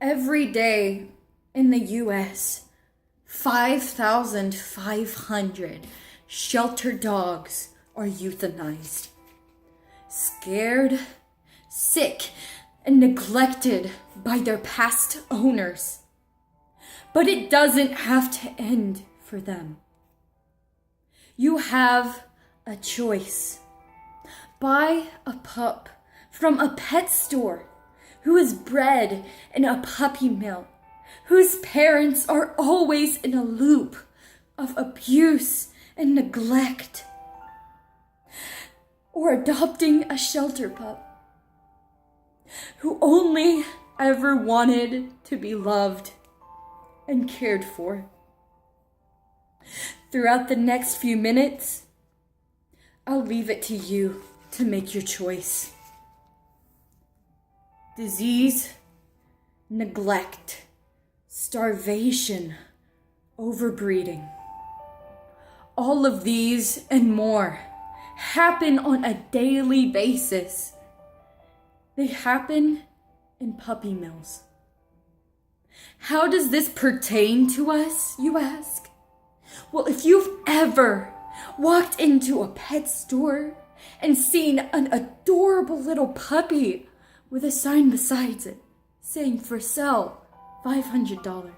Every day in the US, 5,500 shelter dogs are euthanized. Scared, sick, and neglected by their past owners. But it doesn't have to end for them. You have a choice. Buy a pup from a pet store who is bred in a puppy mill, whose parents are always in a loop of abuse and neglect. Or adopting a shelter pup who only ever wanted to be loved and cared for. Throughout the next few minutes, I'll leave it to you to make your choice. Disease, neglect, starvation, overbreeding. All of these and more happen on a daily basis. They happen in puppy mills. How does this pertain to us, you ask? Well, if you've ever walked into a pet store and seen an adorable little puppy with a sign beside it saying for sale $500,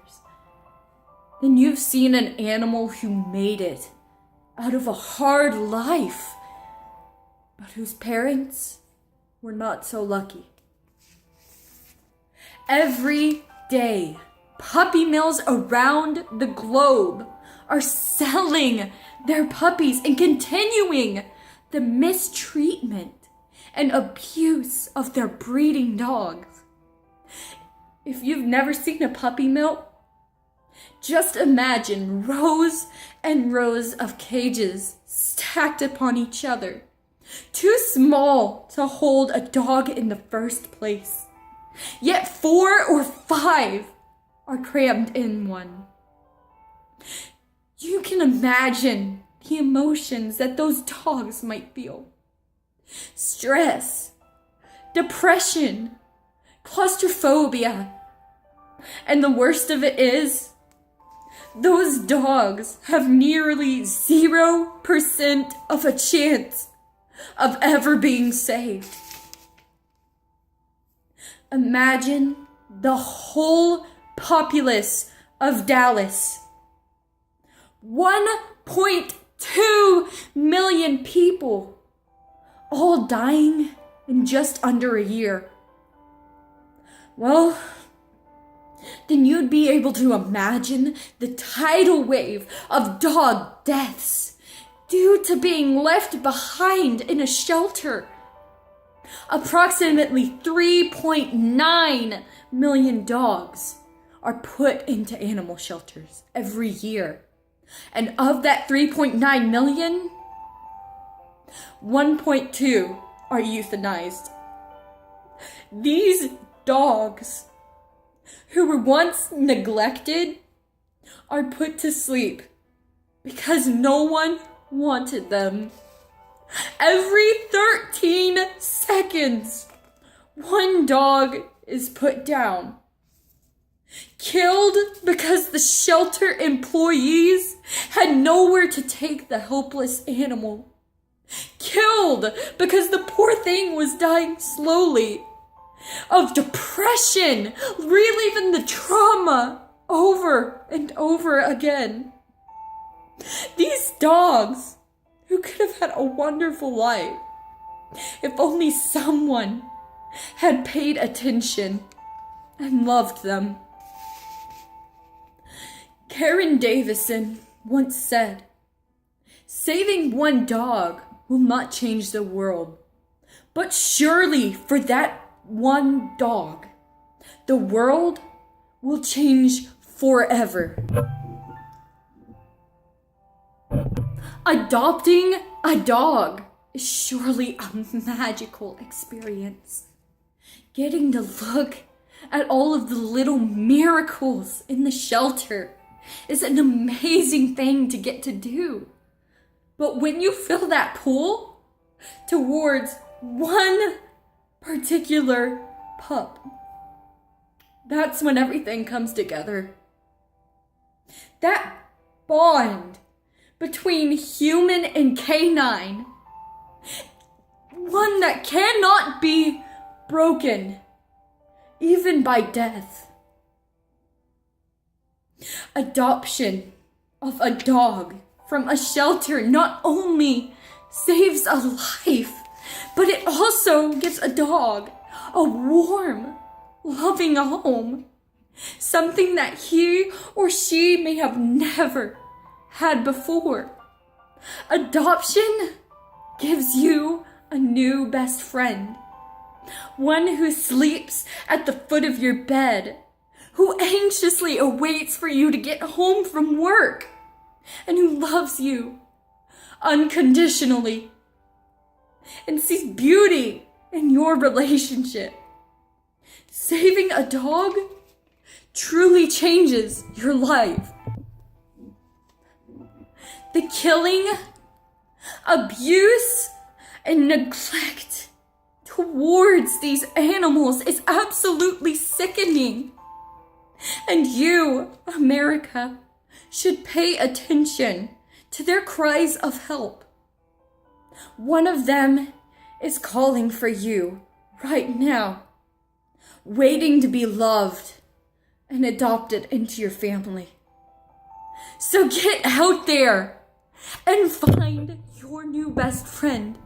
then you've seen an animal who made it out of a hard life, but whose parents were not so lucky. Every day, puppy mills around the globe are selling their puppies and continuing the mistreatment and abuse of their breeding dogs. If you've never seen a puppy mill, just imagine rows and rows of cages stacked upon each other, too small to hold a dog in the first place. Yet 4 or 5 are crammed in one. You can imagine the emotions that those dogs might feel. Stress, depression, claustrophobia. And the worst of it is, those dogs have nearly 0% of a chance of ever being saved. Imagine the whole populace of Dallas. 1.2 million people, all dying in just under a year. Well, then you'd be able to imagine the tidal wave of dog deaths due to being left behind in a shelter. Approximately 3.9 million dogs are put into animal shelters every year. And of that 3.9 million, 1.2 are euthanized. These dogs, who were once neglected, are put to sleep because no one wanted them. Every 13 seconds, one dog is put down. Killed because the shelter employees had nowhere to take the helpless animal. Killed because the poor thing was dying slowly of depression, reliving the trauma over and over again. These dogs, who could have had a wonderful life if only someone had paid attention and loved them. Karen Davison once said, "Saving one dog will not change the world, but surely for that one dog, the world will change forever." Adopting a dog is surely a magical experience. Getting to look at all of the little miracles in the shelter is an amazing thing to get to do. But when you feel that pull towards one particular pup, That's when everything comes together. That bond between human and canine, one that cannot be broken, even by death. Adoption of a dog from a shelter not only saves a life, but it also gives a dog a warm, loving home. Something that he or she may have never had before. Adoption gives you a new best friend. One who sleeps at the foot of your bed, who anxiously awaits for you to get home from work, and who loves you unconditionally and sees beauty in your relationship. Saving a dog truly changes your life. The killing, abuse, and neglect towards these animals is absolutely sickening. And you, America, should pay attention to their cries of help. One of them is calling for you right now, waiting to be loved and adopted into your family. So get out there and find your new best friend.